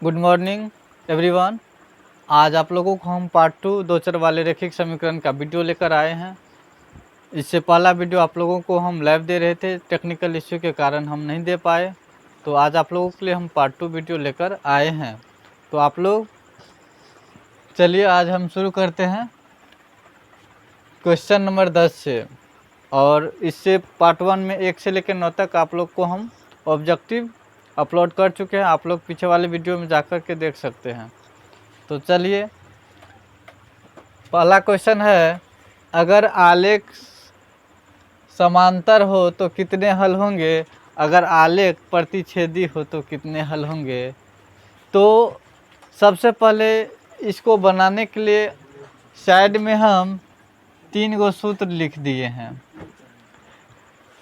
Good morning everyone. आज आप लोगों को हम पार्ट 2 दो चर वाले रैखिक समीकरण का वीडियो लेकर आए हैं। इससे पहला वीडियो आप लोगों को हम लाइव दे रहे थे, टेक्निकल इश्यू के कारण हम नहीं दे पाए, तो आज आप लोगों के लिए हम पार्ट 2 वीडियो लेकर आए हैं। तो आप लोग चलिए आज हम शुरू करते हैं क्वेश्चन नंबर 10 से। और इससे पार्ट 1 में 1 से लेकर 9 तक आप लोग को हम ऑब्जेक्टिव अपलोड कर चुके हैं, आप लोग पीछे वाले वीडियो में जाकर के देख सकते हैं। तो चलिए पहला क्वेश्चन है, अगर आलेख समांतर हो तो कितने हल होंगे, अगर आलेख प्रतिच्छेदी हो तो कितने हल होंगे। तो सबसे पहले इसको बनाने के लिए साइड में हम 3 गो सूत्र लिख दिए हैं।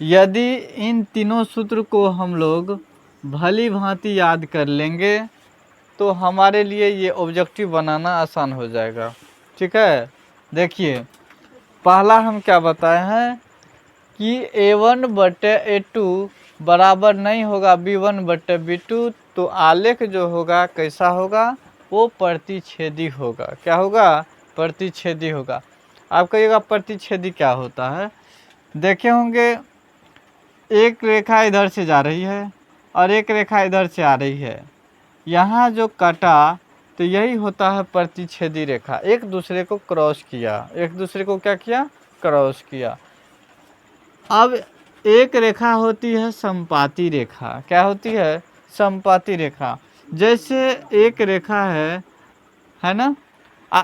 यदि इन तीनों सूत्र को हम लोग भली भांति याद कर लेंगे तो हमारे लिए ये ऑब्जेक्टिव बनाना आसान हो जाएगा। ठीक है, देखिए पहला हम क्या बताए हैं कि A1 बटे A2 बराबर नहीं होगा B1 बटे B2। तो आलेख जो होगा कैसा होगा, वो प्रतिच्छेदी होगा। क्या होगा? प्रतिच्छेदी होगा। आप कहिएगा प्रतिच्छेदी क्या होता है। देखे होंगे एक रेखा इधर से जा रही है और एक रेखा इधर से आ रही है, यहाँ जो कटा तो यही होता है प्रतिच्छेदी रेखा। एक दूसरे को क्रॉस किया, एक दूसरे को क्या किया? क्रॉस किया। अब एक रेखा होती है समपाती रेखा। क्या होती है? समपाती रेखा। जैसे एक रेखा है ना,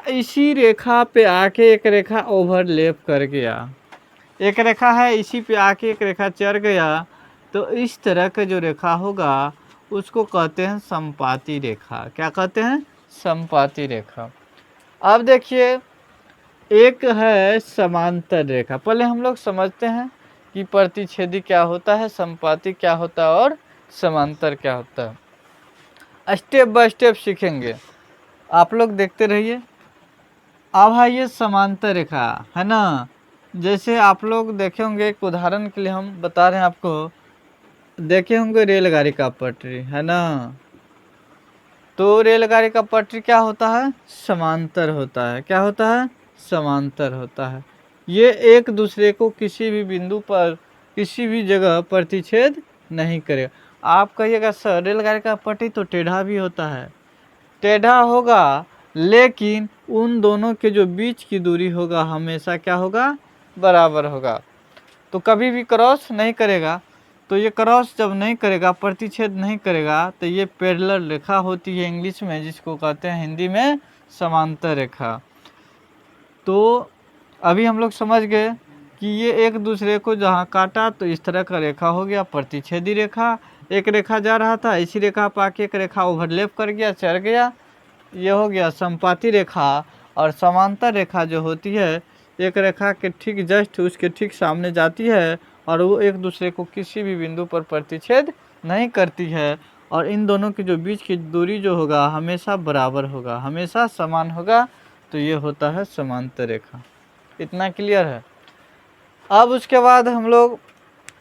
इसी रेखा पे आके एक रेखा ओवरलैप कर गया। एक रेखा है, इसी पे आके एक रेखा चढ़ गया, तो इस तरह का जो रेखा होगा उसको कहते हैं समपाती रेखा। क्या कहते हैं? समपाती रेखा। अब देखिए एक है समांतर रेखा। पहले हम लोग समझते हैं कि प्रतिच्छेदी क्या होता है, समपाती क्या होता है और समांतर क्या होता है। स्टेप बाय स्टेप सीखेंगे, आप लोग देखते रहिए। अब है ये समांतर रेखा, है ना। जैसे आप लोग देखे होंगे, एक उदाहरण के लिए हम बता रहे हैं आपको, देखे होंगे रेलगाड़ी का पटरी, है ना। तो रेलगाड़ी का पटरी क्या होता है? समांतर होता है। क्या होता है? समांतर होता है। ये एक दूसरे को किसी भी बिंदु पर किसी भी जगह प्रतिच्छेद नहीं करेगा। आप कहिएगा सर रेलगाड़ी का पटरी तो टेढ़ा भी होता है। टेढ़ा होगा, लेकिन उन दोनों के जो बीच की दूरी होगा हमेशा क्या होगा? बराबर होगा। तो कभी भी क्रॉस नहीं करेगा। तो ये क्रॉस जब नहीं करेगा, प्रतिच्छेद नहीं करेगा, तो ये पैरेलल रेखा होती है इंग्लिश में, जिसको कहते हैं हिंदी में समांतर रेखा। तो अभी हम लोग समझ गए कि ये एक दूसरे को जहाँ काटा तो इस तरह का रेखा हो गया प्रतिच्छेदी रेखा। एक रेखा जा रहा था, इसी रेखा पर आके एक रेखा ओवरलैप कर गया, चढ़ गया, ये हो गया समपाती रेखा। और समांतर रेखा जो होती है, एक रेखा के ठीक जस्ट उसके ठीक सामने जाती है और वो एक दूसरे को किसी भी बिंदु पर प्रतिच्छेद नहीं करती है, और इन दोनों के जो बीच की दूरी जो होगा हमेशा बराबर होगा, हमेशा समान होगा। तो ये होता है समांतर रेखा। इतना क्लियर है। अब उसके बाद हम लोग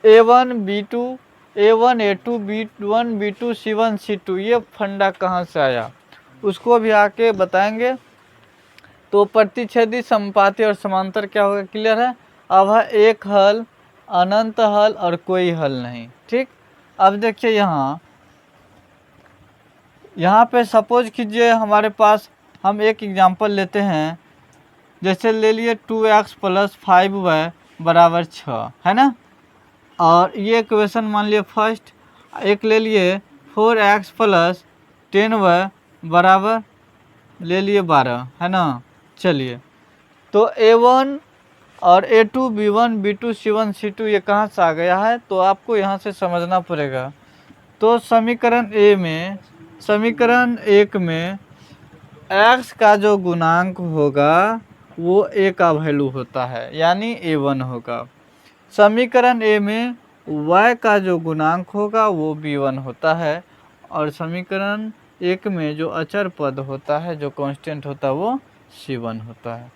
A1 B2 A1 A2 B1 B2 C1 C2 ये फंडा कहाँ से आया उसको भी आके बताएंगे। तो प्रतिच्छेदी, समपाती और समांतर क्या होगा, क्लियर है। अब है एक हल, अनंत हल और कोई हल नहीं। ठीक। अब देखिए यहाँ पे सपोज कीजिए हमारे पास, हम एक एग्जांपल लेते हैं। जैसे ले लिए 2x + 5y बराबर 6, है ना। और ये क्वेश्चन मान लिए फर्स्ट। एक ले लिए 4x + 10y बराबर ले लिए 12, है ना। चलिए, तो A1 और A2 B1 B2 C1 C2 ये कहाँ से आ गया है, तो आपको यहाँ से समझना पड़ेगा। तो समीकरण एक में x का जो गुणांक होगा वो a का वैल्यू होता है, यानी A1 होगा। समीकरण A में y का जो गुणांक होगा वो B1 होता है, और समीकरण 1 में जो अचर पद होता है, जो कांस्टेंट होता है, वो C1 होता है।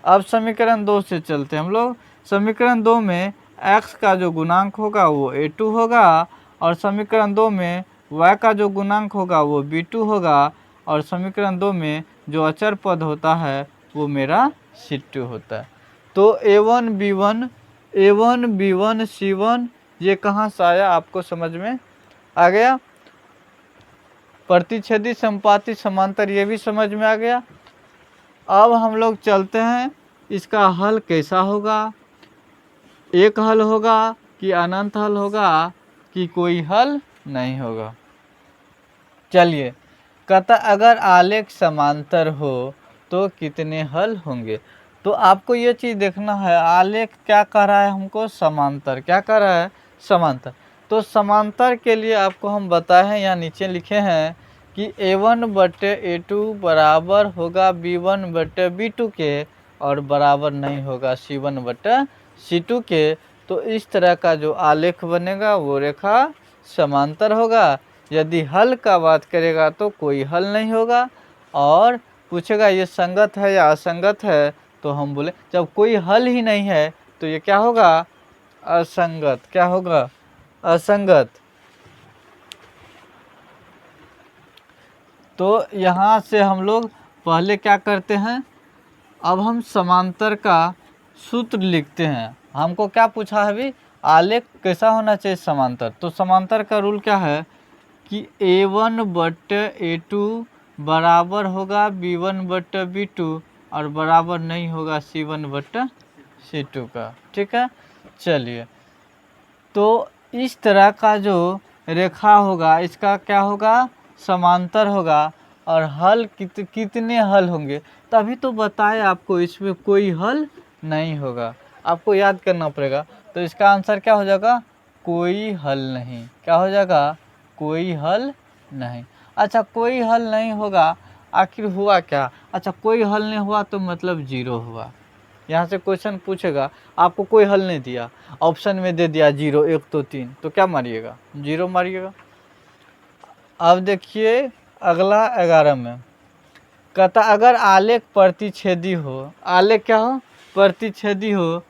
अब समीकरण 2 से चलते हैं हम लोग। समीकरण 2 में x का जो गुणांक होगा वो A2 होगा, और समीकरण 2 में y का जो गुणांक होगा वो b2 होगा और समीकरण 2 में जो अचर पद होता है वो मेरा c2 होता है। तो a1 b1 c1 ये कहाँ से आया आपको समझ में आ गया। प्रतिच्छेदी संपाती समांतर ये भी समझ में आ गया। अब हम लोग चलते हैं इसका हल कैसा होगा, एक हल होगा कि अनंत हल होगा कि कोई हल नहीं होगा। चलिए, कहता अगर आलेख समांतर हो तो कितने हल होंगे। तो आपको ये चीज़ देखना है, आलेख क्या कह रहा है हमको, समांतर। क्या कह रहा है, समांतर। तो समांतर के लिए आपको हम बताए हैं, यहाँ नीचे लिखे हैं कि a1/a2 बराबर होगा b1/b2 के और बराबर नहीं होगा c1/c2 के। तो इस तरह का जो आलेख बनेगा वो रेखा समांतर होगा। यदि हल का बात करेगा तो कोई हल नहीं होगा। और पूछेगा ये संगत है या असंगत है, तो हम बोले जब कोई हल ही नहीं है तो ये क्या होगा, असंगत। क्या होगा, असंगत। तो यहाँ से हम लोग पहले क्या करते हैं, अब हम समांतर का सूत्र लिखते हैं। हमको क्या पूछा है अभी, आलेख कैसा होना चाहिए, समांतर। तो समांतर का रूल क्या है कि a1/a2 बराबर होगा b1/b2 और बराबर नहीं होगा c1/c2 का। ठीक है, चलिए। तो इस तरह का जो रेखा होगा इसका क्या होगा, समांतर होगा। और हल कितने हल होंगे, तभी तो बताए आपको इसमें कोई हल नहीं होगा। आपको याद करना पड़ेगा। तो इसका आंसर क्या हो जाएगा, कोई हल नहीं। क्या हो जाएगा, कोई हल नहीं। अच्छा, कोई हल नहीं होगा, आखिर हुआ क्या। अच्छा, कोई हल नहीं हुआ तो मतलब जीरो हुआ। यहाँ से क्वेश्चन पूछेगा, आपको कोई हल नहीं दिया, ऑप्शन में दे दिया 0 1 2 3, तो क्या मारिएगा, 0 मारिएगा। अब देखिए अगला 11 में कहता अगर आलेख प्रतिच्छेदी हो, आलेख क्या हो, प्रतिच्छेदी हो,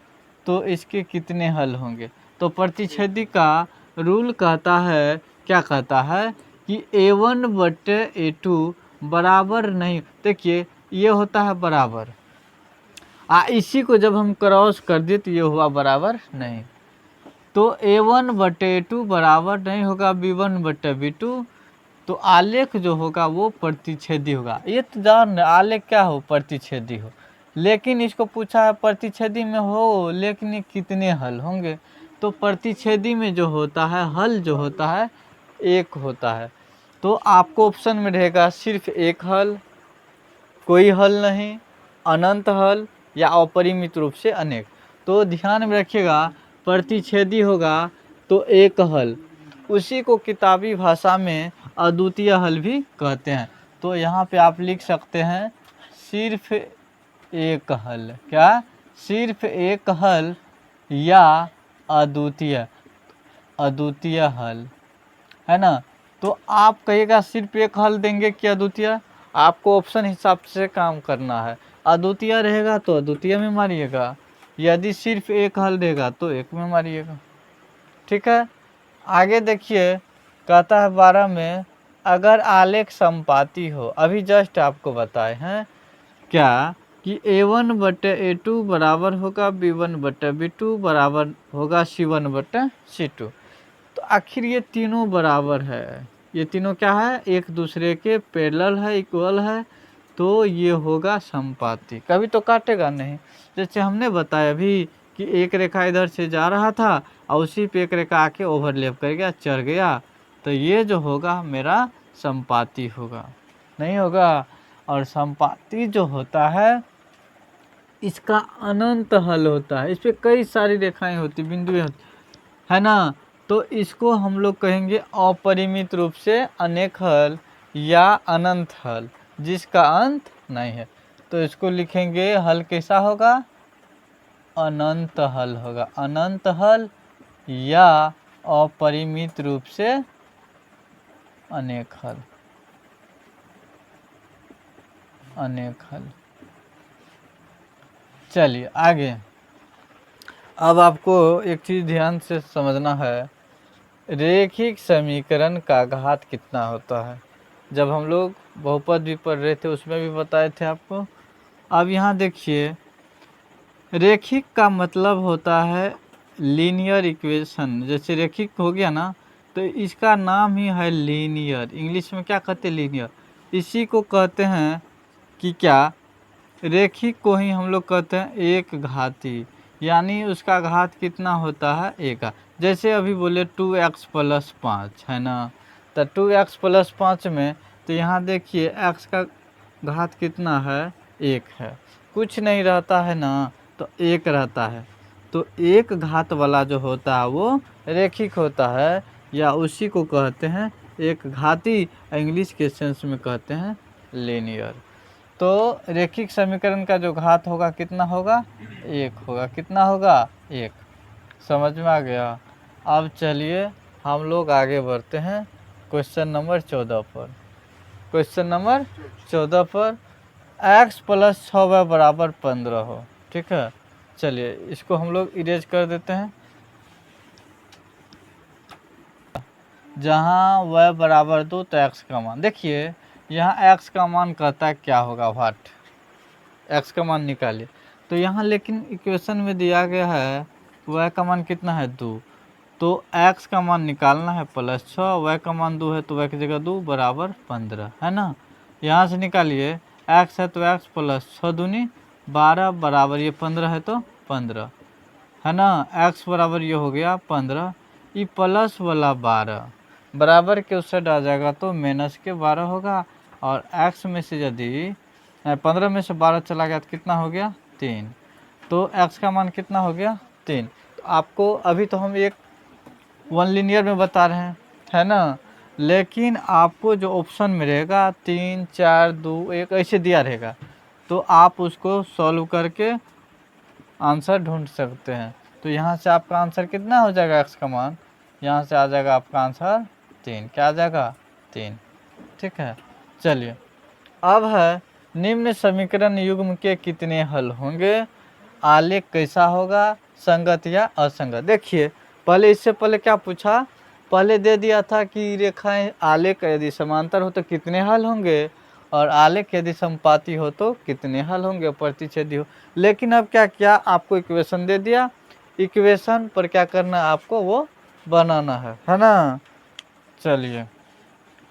तो इसके कितने हल होंगे। तो प्रतिच्छेदी का रूल कहता है, क्या कहता है कि a1/a2 बराबर नहीं। देखिए ये होता है बराबर, इसी को जब हम क्रॉस कर दिए तो ये हुआ बराबर नहीं। तो a1/a2 बराबर नहीं होगा b1/b2। तो आलेख जो होगा वो प्रतिच्छेदी होगा। ये तो जान आलेख क्या हो, प्रतिच्छेदी हो। लेकिन इसको पूछा है प्रतिच्छेदी में हो लेकिन कितने हल होंगे। तो प्रतिच्छेदी में जो होता है हल जो होता है एक होता है। तो आपको ऑप्शन में रहेगा सिर्फ एक हल, कोई हल नहीं, अनंत हल या अपरिमित रूप से अनेक। तो ध्यान में रखिएगा, प्रतिच्छेदी होगा तो एक हल, उसी को किताबी भाषा में अद्वितीय हल भी कहते हैं। तो यहाँ पे आप लिख सकते हैं सिर्फ एक हल। क्या, सिर्फ एक हल या अद्वितीय, अद्वितीय हल, है ना। तो आप कहिएगा सिर्फ एक हल देंगे कि अद्वितीय, आपको ऑप्शन हिसाब से काम करना है। अद्वितीय रहेगा तो अद्वितीय में मारिएगा, यदि सिर्फ एक हल रहेगा तो एक में मारिएगा। ठीक है, आगे देखिए कहता है 12 में अगर आलेख समपाती हो, अभी जस्ट आपको बताए हैं क्या कि a1/a2 बराबर होगा b1/b2 बराबर होगा c1/c2। तो आखिर ये तीनों बराबर है, ये तीनों क्या है, एक दूसरे के पैरेलल है, इक्वल है। तो ये होगा समपाती, कभी तो काटेगा नहीं। जैसे हमने बताया अभी कि एक रेखा इधर से जा रहा था और उसी पे एक रेखा आके ओवरलैप कर गया, चढ़ गया, तो ये जो होगा मेरा समपाती होगा, नहीं होगा। और समपाती जो होता है इसका अनंत हल होता है, इस पर कई सारी रेखाएं होती, बिंदुएं होती, है ना। तो इसको हम लोग कहेंगे अपरिमित रूप से अनेक हल या अनंत हल जिसका अंत नहीं है। तो इसको लिखेंगे हल कैसा होगा, अनंत हल होगा, अनंत हल या अपरिमित रूप से अनेक हल, अनेक हल। चलिए आगे। अब आपको एक चीज़ ध्यान से समझना है रेखिक समीकरण का घात कितना होता है। जब हम लोग बहुपद भी पढ़ रहे थे उसमें भी बताए थे आपको। अब यहाँ देखिए, रेखिक का मतलब होता है लीनियर इक्वेशन। जैसे रेखिक हो गया ना, तो इसका नाम ही है लीनियर। इंग्लिश में क्या कहते हैं? लीनियर। इसी को कहते हैं कि क्या, रेखिक को ही हम लोग कहते हैं एक घाती, यानी उसका घात कितना होता है? एक। जैसे अभी बोले 2x प्लस 5 है ना, तो 2x प्लस 5 में तो यहाँ देखिए x का घात कितना है? एक है। कुछ नहीं रहता है ना, तो एक रहता है। तो एक घात वाला जो होता है वो रेखिक होता है, या उसी को कहते हैं एक घाती। इंग्लिश के सेंस में कहते हैं लीनियर। तो रेखिक समीकरण का जो घात होगा कितना होगा? एक होगा। कितना होगा? एक। समझ में आ गया? अब चलिए हम लोग आगे बढ़ते हैं क्वेश्चन नंबर 14 पर। क्वेश्चन नंबर 14 पर x प्लस 6y बराबर 15 हो। ठीक है, चलिए इसको हम लोग इरेज कर देते हैं। जहाँ y बराबर 2 तो x का मान देखिए, यहाँ x का मान कहता है क्या होगा? व्हाट, x का मान निकालिए। तो यहाँ लेकिन इक्वेशन में दिया गया है y का मान कितना है? 2। तो x का मान निकालना है +6, y का मान 2 है तो y की जगह 2 बराबर 15 है ना। यहाँ से निकालिए, x है तो x प्लस 6 दूनी 12 बराबर ये 15 है तो 15 है ना। x बराबर ये हो गया 15, ये प्लस वाला 12 बराबर के उस साइड आ जाएगा तो माइनस के 12 होगा। और x में से यदि 15 में से 12 चला गया तो कितना हो गया? 3। तो x का मान कितना हो गया? 3। तो आपको अभी तो हम एक वन लीनियर में बता रहे हैं है ना, लेकिन आपको जो ऑप्शन में रहेगा 3 4 2 1 ऐसे दिया रहेगा, तो आप उसको सॉल्व करके आंसर ढूंढ सकते हैं। तो यहाँ से आपका आंसर कितना हो जाएगा? x का मान यहाँ से आ जाएगा आपका आंसर 3। क्या आ जाएगा? 3। ठीक है, चलिए अब है निम्न समीकरण युग्म के कितने हल होंगे? आलेख कैसा होगा? संगत या असंगत? देखिए पहले, इससे पहले क्या पूछा? पहले दे दिया था कि रेखाएं आलेख यदि समांतर हो तो कितने हल होंगे, और आलेख यदि समपाती हो तो कितने हल होंगे, प्रतिच्छेदी हो। लेकिन अब क्या किया? आपको इक्वेशन दे दिया, इक्वेशन पर क्या करना है आपको? वो बनाना है ना। चलिए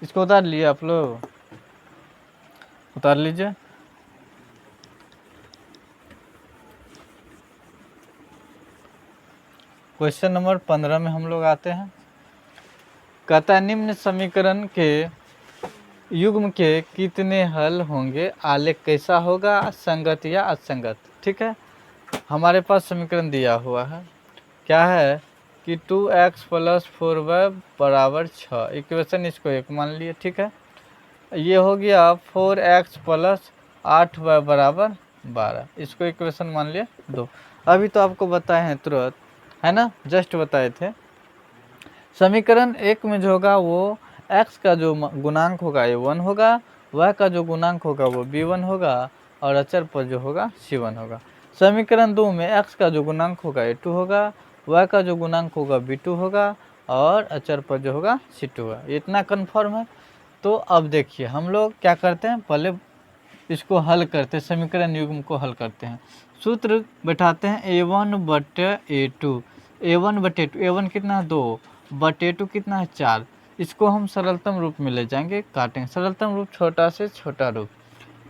इसको उतार लिए आप लोग, उतार लीजिए। क्वेश्चन नंबर 15 में हम लोग आते हैं। कहता है निम्न समीकरण के युग्म के कितने हल होंगे? आलेख कैसा होगा? संगत या असंगत? ठीक है, हमारे पास समीकरण दिया हुआ है, क्या है कि 2x प्लस 4y बराबर 6। इक्वेशन इसको 1 मान लिए। ठीक है, ये हो गया 4x प्लस 8y बराबर 12, इसको इक्वेशन मान लिए 2। अभी तो आपको बताए हैं तुरंत, है ना, जस्ट बताए थे। समीकरण 1 में जो होगा वो x का जो गुणांक होगा ये 1 होगा, y का जो गुणांक होगा वो b1 होगा, और अचर पर जो होगा c1 होगा। समीकरण 2 में x का जो गुणांक होगा ये 2 होगा, y का जो गुणांक होगा b2 होगा, और अचर पर जो होगा c2 होगा। इतना कन्फर्म है। तो अब देखिए हम लोग क्या करते हैं, पहले इसको हल करते हैं, समीकरण युग्म को हल करते हैं। सूत्र बैठाते हैं a1/a2, a1/a2, a1 कितना है? 2, बटे 2 कितना है? 4। इसको हम सरलतम रूप में ले जाएंगे, काटेंगे। सरलतम रूप छोटा से छोटा रूप,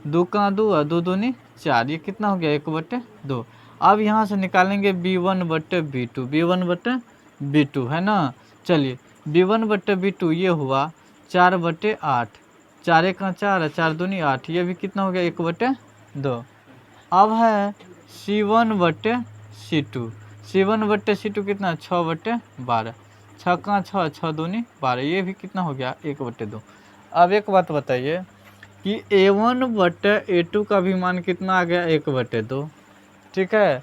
2 का 2 और 2 दूनी 4, ये कितना हो गया? 1/2। अब यहाँ से निकालेंगे b1/b2, b1/b2 है ना। चलिए b1/b2 ये हुआ 4/8, 4 का 4 4 दूनी 8, ये भी कितना हो गया? 1/2। अब है c1/c2, c1/c2 कितना? 6/12, 6 का 6 6 दूनी 12, ये भी कितना हो गया? 1/2। अब एक बात बताइए कि a1/a2 का भी मान कितना आ गया? 1/2। ठीक है,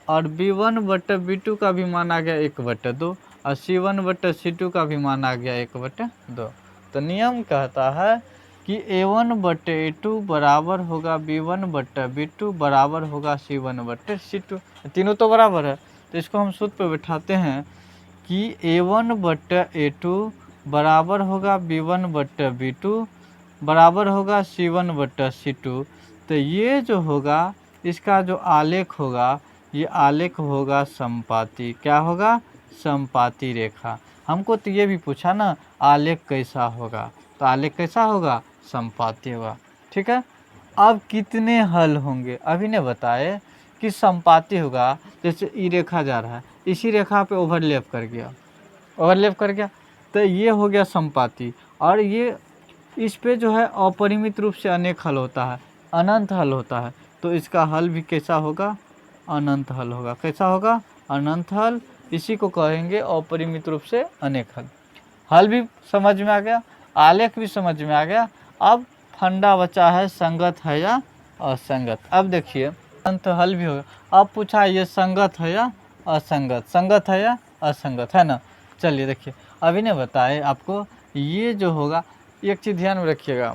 और b1/b2 का भी मान आ गया 1/2, और c1/c2 का भी मान आ गया 1/2। तो नियम कहता है कि a1/a2 बराबर होगा b1/b2 बराबर होगा c1/c2। तीनों तो बराबर है, तो इसको हम सूत्र पे बैठाते हैं कि A1/A2 बराबर होगा B1/B2 बराबर होगा C1/C2। तो ये जो होगा इसका जो आलेख होगा ये आलेख होगा समपाती। क्या होगा? समपाती रेखा। हमको तो ये भी पूछा ना आलेख कैसा होगा, तो आलेख कैसा होगा? समपाती होगा। ठीक है। अब कितने हल होंगे अभी ने बताए कि समपाती होगा। जैसे ई रेखा जा रहा है, इसी रेखा पे ओवरलैप कर गया, ओवरलैप कर गया, तो ये हो गया समपाती। और ये इस पे जो है अपरिमित रूप से अनेक हल होता है, अनंत हल होता है। तो इसका हल भी कैसा होगा? अनंत हल होगा। कैसा होगा? अनंत हल। इसी को कहेंगे अपरिमित रूप से अनेक हल। हल भी समझ में आ गया, आलेख भी समझ में आ गया। अब फंडा बचा है संगत है या असंगत। अब देखिए अनंत हल भी होगा। अब पूछा ये संगत है या असंगत, संगत है या असंगत, है ना। चलिए देखिए अभी ने बताए आपको ये जो होगा, एक चीज़ ध्यान में रखिएगा,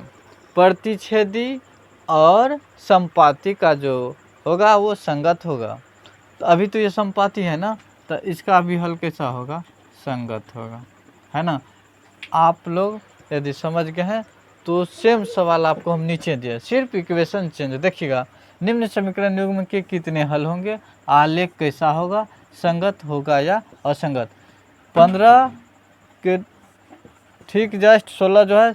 प्रतिच्छेदी और संपाती का जो होगा वो संगत होगा। तो अभी तो ये संपाती है ना, तो इसका भी हल कैसा होगा? संगत होगा, है ना। आप लोग यदि समझ गए हैं तो सेम सवाल आपको हम नीचे दिए, सिर्फ इक्वेशन चेंज। देखिएगा निम्न समीकरण युग्म के कितने हल होंगे, आलेख कैसा होगा, संगत होगा या असंगत। 15 के ठीक जस्ट 16 जो है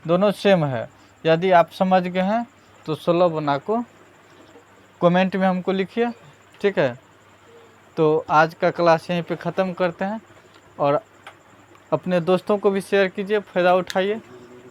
दोनों सेम है। यदि आप समझ गए हैं तो 16 बना को कमेंट में हमको लिखिए। ठीक है। तो आज का क्लास यहीं पे ख़त्म करते हैं और अपने दोस्तों को भी शेयर कीजिए, फ़ायदा उठाइए।